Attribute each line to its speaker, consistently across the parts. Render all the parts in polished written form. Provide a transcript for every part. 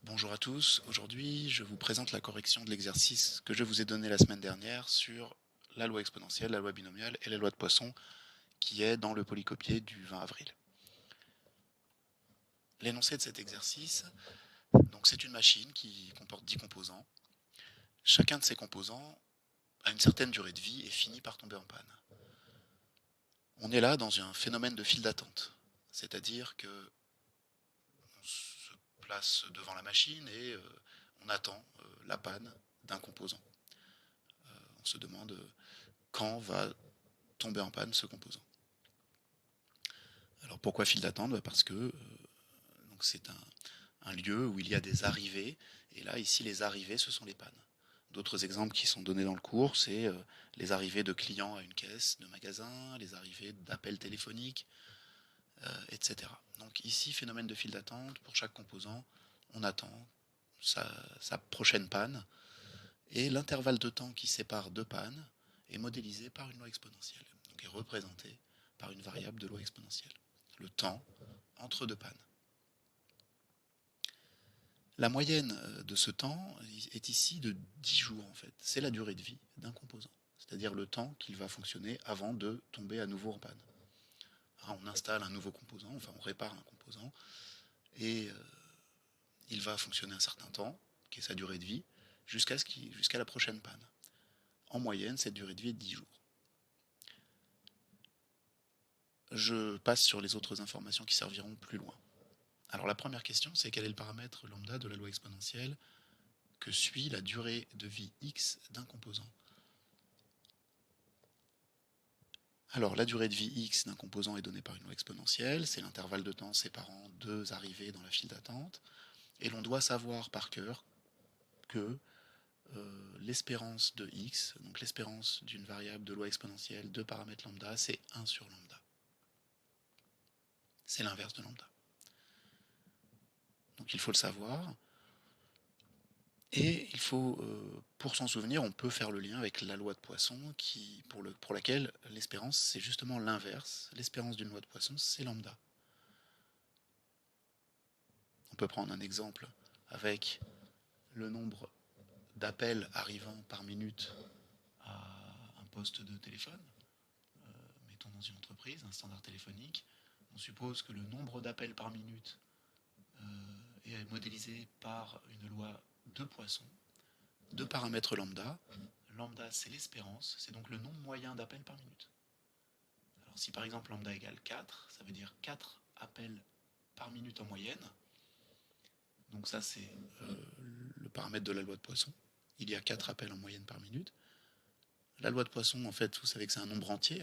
Speaker 1: Bonjour à tous, aujourd'hui je vous présente la correction de l'exercice que je vous ai donné la semaine dernière sur la loi exponentielle, la loi binomiale et la loi de Poisson qui est dans le polycopié du 20 avril. L'énoncé de cet exercice, donc c'est une machine qui comporte 10 composants. Chacun de ces composants a une certaine durée de vie et finit par tomber en panne. On est là dans un phénomène de file d'attente, c'est-à-dire que on se place devant la machine et on attend la panne d'un composant. On se demande quand va tomber en panne ce composant. Alors pourquoi file d'attente? Parce que donc c'est un lieu où il y a des arrivées, et là ici les arrivées ce sont les pannes. D'autres exemples qui sont donnés dans le cours, c'est les arrivées de clients à une caisse de magasin, les arrivées d'appels téléphoniques, etc. Donc ici, phénomène de file d'attente, pour chaque composant, on attend sa prochaine panne, et l'intervalle de temps qui sépare deux pannes est modélisé par une loi exponentielle, donc est représenté par une variable de loi exponentielle. Le temps entre deux pannes. La moyenne de ce temps est ici de 10 jours en fait. C'est la durée de vie d'un composant, c'est-à-dire le temps qu'il va fonctionner avant de tomber à nouveau en panne. On installe un nouveau composant, enfin on répare un composant, et il va fonctionner un certain temps, qui est sa durée de vie, jusqu'à la prochaine panne. En moyenne, cette durée de vie est de 10 jours. Je passe sur les autres informations qui serviront plus loin. Alors la première question, c'est quel est le paramètre lambda de la loi exponentielle que suit la durée de vie x d'un composant. Alors la durée de vie x d'un composant est donnée par une loi exponentielle, c'est l'intervalle de temps séparant deux arrivées dans la file d'attente, et l'on doit savoir par cœur que l'espérance de x, donc l'espérance d'une variable de loi exponentielle de paramètre lambda, c'est 1 sur lambda. C'est l'inverse de lambda. Donc il faut le savoir. Et il faut, pour s'en souvenir, on peut faire le lien avec la loi de Poisson, pour laquelle l'espérance, c'est justement l'inverse. L'espérance d'une loi de Poisson, c'est lambda. On peut prendre un exemple avec le nombre d'appels arrivant par minute à un poste de téléphone. Mettons dans une entreprise, un standard téléphonique. On suppose que le nombre d'appels par minute est modélisé par une loi de Poisson, de paramètres lambda. Lambda, c'est l'espérance, c'est donc le nombre moyen d'appels par minute. Alors si par exemple lambda égale 4, ça veut dire 4 appels par minute en moyenne. Donc ça, c'est le paramètre de la loi de Poisson. Il y a 4 appels en moyenne par minute. La loi de Poisson, en fait, vous savez que c'est un nombre entier.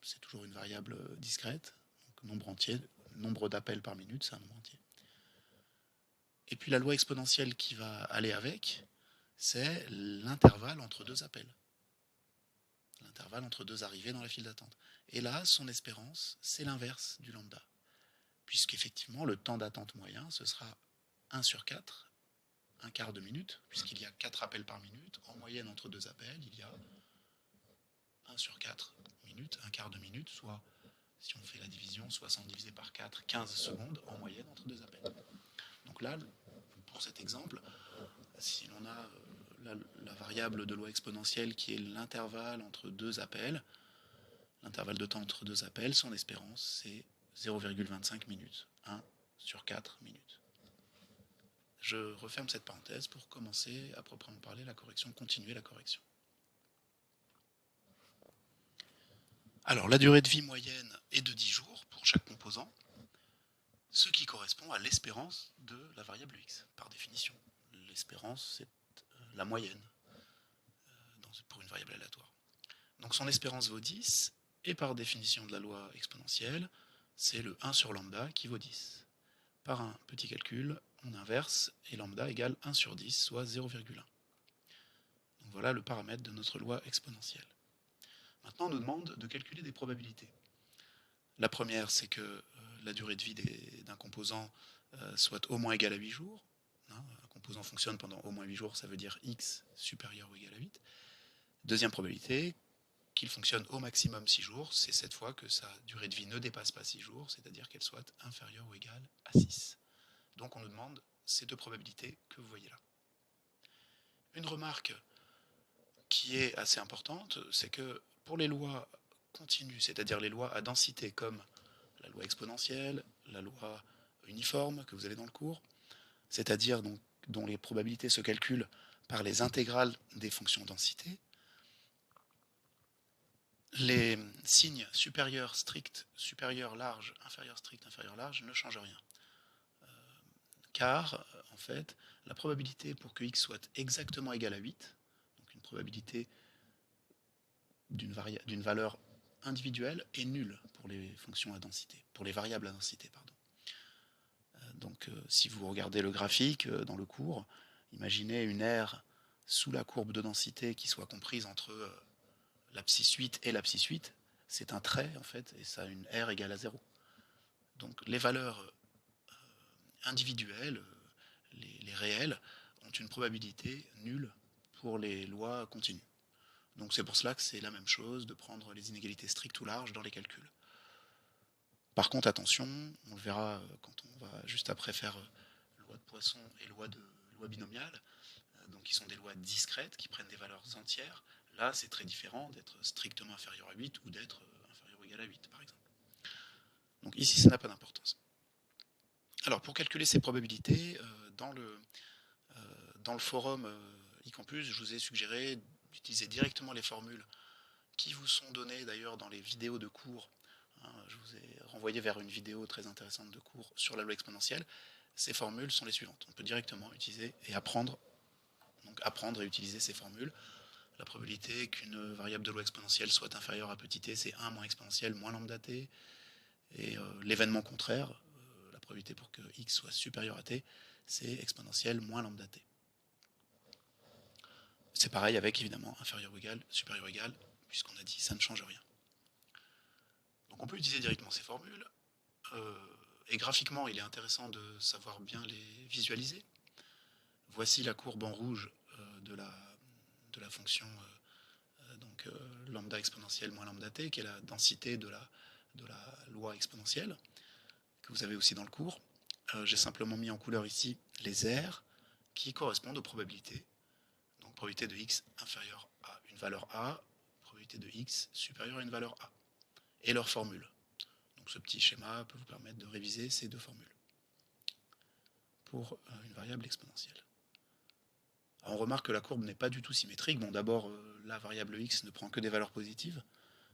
Speaker 1: C'est toujours une variable discrète. Donc nombre entier, nombre d'appels par minute, c'est un nombre entier. Et puis la loi exponentielle qui va aller avec, c'est l'intervalle entre deux appels. L'intervalle entre deux arrivées dans la file d'attente. Et là, son espérance, c'est l'inverse du lambda. Puisqu'effectivement, le temps d'attente moyen, ce sera 1 sur 4, un quart de minute, puisqu'il y a 4 appels par minute. En moyenne, entre deux appels, il y a 1 sur 4 minutes, un quart de minute, soit, si on fait la division, 60 divisé par 4, 15 secondes en moyenne entre deux appels. Donc là, pour cet exemple, si l'on a la variable de loi exponentielle qui est l'intervalle entre deux appels, l'intervalle de temps entre deux appels, son espérance, c'est 0,25 minutes, 1 sur 4 minutes. Je referme cette parenthèse pour commencer à proprement parler la correction, continuer la correction. Alors, la durée de vie moyenne est de 10 jours pour chaque composant, ce qui correspond à l'espérance de la variable x, par définition. L'espérance, c'est la moyenne pour une variable aléatoire. Donc son espérance vaut 10, et par définition de la loi exponentielle, c'est le 1 sur lambda qui vaut 10. Par un petit calcul, on inverse, et lambda égale 1 sur 10, soit 0,1. Donc voilà le paramètre de notre loi exponentielle. Maintenant, on nous demande de calculer des probabilités. La première, c'est que la durée de vie d'un composant soit au moins égale à 8 jours. Un composant fonctionne pendant au moins 8 jours, ça veut dire x supérieur ou égal à 8. Deuxième probabilité, qu'il fonctionne au maximum 6 jours, c'est cette fois que sa durée de vie ne dépasse pas 6 jours, c'est-à-dire qu'elle soit inférieure ou égale à 6. Donc on nous demande ces deux probabilités que vous voyez là. Une remarque qui est assez importante, c'est que pour les lois continues, c'est-à-dire les lois à densité comme la loi exponentielle, la loi uniforme que vous avez dans le cours, c'est-à-dire dont les probabilités se calculent par les intégrales des fonctions densité, les signes supérieur strict, supérieur large, inférieur strict, inférieur large ne changent rien. Car, en fait, la probabilité pour que x soit exactement égal à 8, donc une probabilité d'une valeur individuelle, est nulle pour les fonctions à densité, pour les variables à densité, pardon. Donc, si vous regardez le graphique dans le cours, imaginez une aire sous la courbe de densité qui soit comprise entre l'abscisse 8 et l'abscisse 8, c'est un trait en fait, et ça a une R égale à 0. Donc les valeurs individuelles, les réelles, ont une probabilité nulle pour les lois continues. Donc c'est pour cela que c'est la même chose de prendre les inégalités strictes ou larges dans les calculs. Par contre, attention, on le verra quand on va juste après faire loi de Poisson et loi binomiale, donc qui sont des lois discrètes qui prennent des valeurs entières. Là, c'est très différent d'être strictement inférieur à 8 ou d'être inférieur ou égal à 8, par exemple. Donc ici, ça n'a pas d'importance. Alors, pour calculer ces probabilités, dans le forum eCampus, je vous ai suggéré d'utiliser directement les formules qui vous sont données d'ailleurs dans les vidéos de cours. Je vous ai renvoyé vers une vidéo très intéressante de cours sur la loi exponentielle. Ces formules sont les suivantes. On peut directement utiliser et apprendre et utiliser ces formules. La probabilité qu'une variable de loi exponentielle soit inférieure à petit t, c'est 1 moins exponentielle moins lambda t. Et l'événement contraire, la probabilité pour que x soit supérieur à t, c'est exponentielle moins lambda t. C'est pareil avec évidemment inférieur ou égal, supérieur ou égal, puisqu'on a dit ça ne change rien. Donc on peut utiliser directement ces formules. Et graphiquement, il est intéressant de savoir bien les visualiser. Voici la courbe en rouge de la fonction lambda exponentielle moins lambda t, qui est la densité de la loi exponentielle, que vous avez aussi dans le cours. J'ai simplement mis en couleur ici les R qui correspondent aux probabilités. Donc probabilité de x inférieure à une valeur A, probabilité de x supérieure à une valeur A. Et leur formule. Donc ce petit schéma peut vous permettre de réviser ces deux formules pour une variable exponentielle. Alors on remarque que la courbe n'est pas du tout symétrique. Bon, d'abord, la variable x ne prend que des valeurs positives.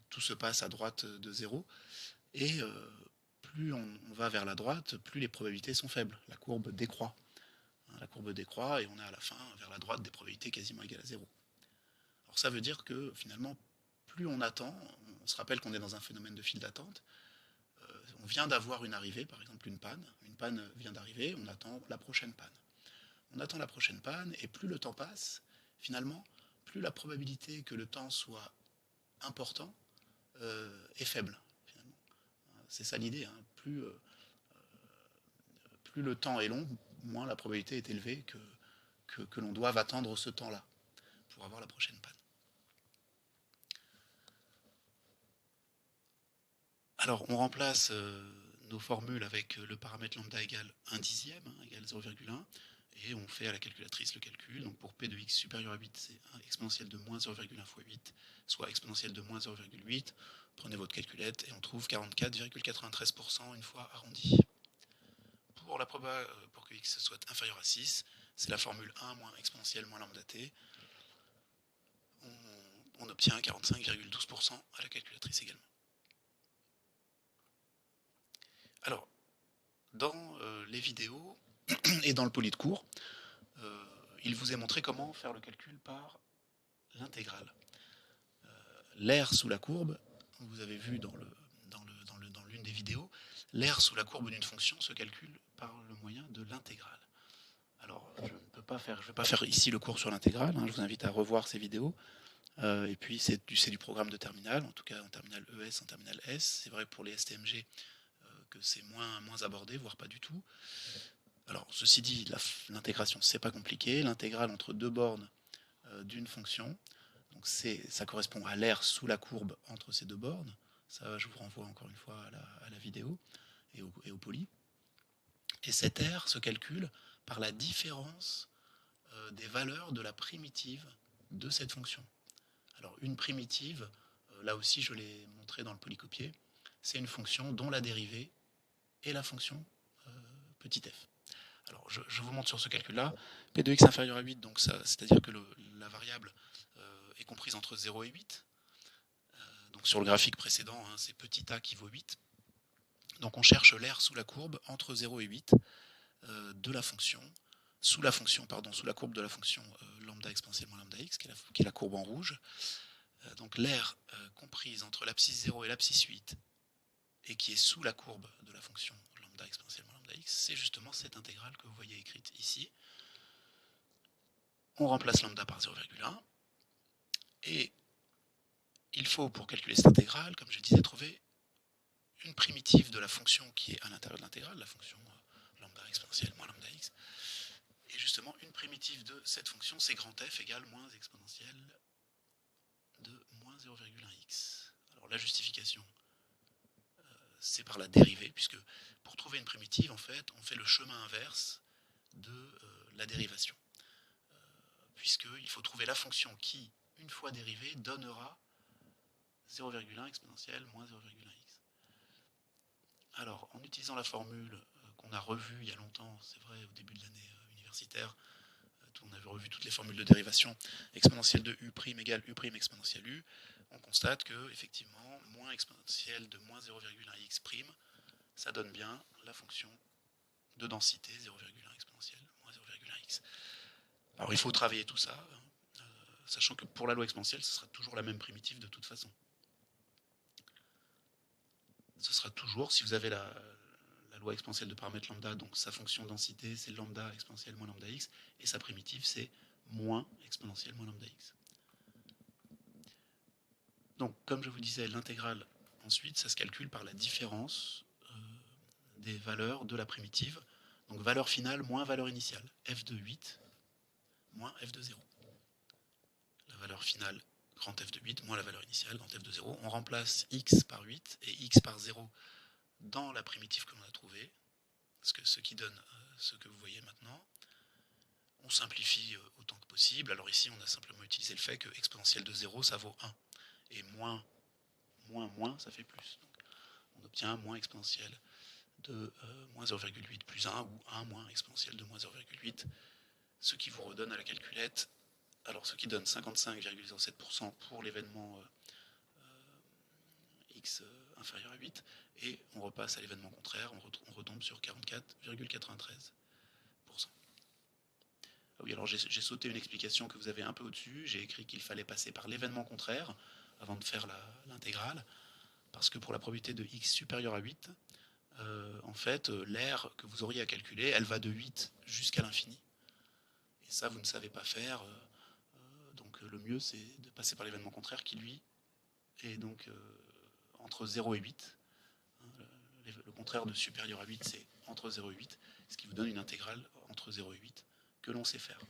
Speaker 1: Tout se passe à droite de 0. Et plus on va vers la droite, plus les probabilités sont faibles. La courbe décroît. La courbe décroît et on a à la fin, vers la droite, des probabilités quasiment égales à 0. Alors ça veut dire que finalement, plus on attend, on se rappelle qu'on est dans un phénomène de file d'attente, on vient d'avoir une arrivée, par exemple une panne vient d'arriver, on attend la prochaine panne. On attend la prochaine panne, et plus le temps passe, finalement, plus la probabilité que le temps soit important est faible. Finalement. C'est ça l'idée, hein. Plus le temps est long, moins la probabilité est élevée que l'on doive attendre ce temps-là pour avoir la prochaine panne. Alors, on remplace nos formules avec le paramètre lambda égale 1 dixième, égale 0,1, et on fait à la calculatrice le calcul. Donc pour p de x supérieur à 8, c'est exponentielle de moins 0,1 fois 8, soit exponentielle de moins 0,8. Prenez votre calculette et on trouve 44,93% une fois arrondi. Pour la proba pour que x soit inférieur à 6, c'est la formule 1 moins exponentielle moins lambda t. On obtient 45,12% à la calculatrice également. Alors, dans les vidéos et dans le poly de cours, il vous est montré comment faire le calcul par l'intégrale. L'air sous la courbe, vous avez vu dans l'une des vidéos, l'air sous la courbe d'une fonction se calcule par le moyen de l'intégrale. Alors, je ne vais pas faire ici le cours sur l'intégrale, je vous invite à revoir ces vidéos. Et puis, c'est du programme de terminale, en tout cas en terminale ES, en terminale S. C'est vrai pour les STMG que c'est moins abordé, voire pas du tout. Alors, ceci dit, l'intégration, c'est pas compliqué. L'intégrale entre deux bornes d'une fonction, donc ça correspond à l'aire sous la courbe entre ces deux bornes. Ça, je vous renvoie encore une fois à la vidéo et au poly. Et cette aire se calcule par la différence des valeurs de la primitive de cette fonction. Alors une primitive, là aussi je l'ai montré dans le polycopié, c'est une fonction dont la dérivée est la fonction petit f. Alors je vous montre sur ce calcul-là, p de x inférieur à 8, donc c'est-à-dire que la variable est comprise entre 0 et 8. Donc sur le graphique précédent, hein, c'est petit a qui vaut 8. Donc on cherche l'aire sous la courbe entre 0 et 8 de la fonction, sous la courbe de la fonction lambda exponentielle moins lambda x, qui est la courbe en rouge. Donc l'aire comprise entre l'abscisse 0 et l'abscisse 8, et qui est sous la courbe de la fonction lambda exponentielle moins lambda x, c'est justement cette intégrale que vous voyez écrite ici. On remplace lambda par 0,1, et il faut, pour calculer cette intégrale, comme je disais, trouver une primitive de la fonction qui est à l'intérieur de l'intégrale, la fonction lambda exponentielle moins lambda x. Et justement, une primitive de cette fonction, c'est grand f égale moins exponentielle de moins 0,1x. Alors la justification, c'est par la dérivée, puisque pour trouver une primitive, en fait, on fait le chemin inverse de la dérivation. Puisqu'il faut trouver la fonction qui, une fois dérivée, donnera 0,1 exponentielle moins 0,1x. Alors, en utilisant la formule qu'on a revue il y a longtemps, c'est vrai, au début de l'année universitaire, on avait revu toutes les formules de dérivation, exponentielle de u' égale u' exponentielle u, on constate que, effectivement, moins exponentielle de moins 0,1x', ça donne bien la fonction de densité 0,1 exponentielle moins 0,1x. Alors il faut travailler tout ça, sachant que pour la loi exponentielle, ce sera toujours la même primitive de toute façon. Ce sera toujours, si vous avez la loi exponentielle de paramètre lambda, donc sa fonction densité, c'est lambda exponentielle moins lambda x, et sa primitive, c'est moins exponentielle moins lambda x. Donc, comme je vous disais, l'intégrale, ensuite, ça se calcule par la différence des valeurs de la primitive. Donc, valeur finale moins valeur initiale. F de 8 moins f de 0. La valeur finale, grand F de 8, moins la valeur initiale, grand F de 0. On remplace x par 8 et x par 0 dans la primitive que l'on a trouvée, ce qui donne ce que vous voyez maintenant. On simplifie autant que possible. Alors ici, on a simplement utilisé le fait que exponentielle de 0, ça vaut 1. Et moins, ça fait plus. Donc, on obtient moins exponentielle de moins 0,8 plus 1, ou 1 moins exponentielle de moins 0,8, ce qui vous redonne à la calculette, alors ce qui donne 55,07% pour l'événement x inférieur à 8, et on repasse à l'événement contraire, on retombe sur 44,93%. Ah oui, alors j'ai sauté une explication que vous avez un peu au-dessus, j'ai écrit qu'il fallait passer par l'événement contraire avant de faire l'intégrale, parce que pour la probabilité de x supérieure à 8, en fait, l'aire que vous auriez à calculer, elle va de 8 jusqu'à l'infini. Et ça, vous ne savez pas faire, donc le mieux, c'est de passer par l'événement contraire qui, lui, est donc entre 0 et 8. Le contraire de supérieur à 8, c'est entre 0 et 8, ce qui vous donne une intégrale entre 0 et 8 que l'on sait faire.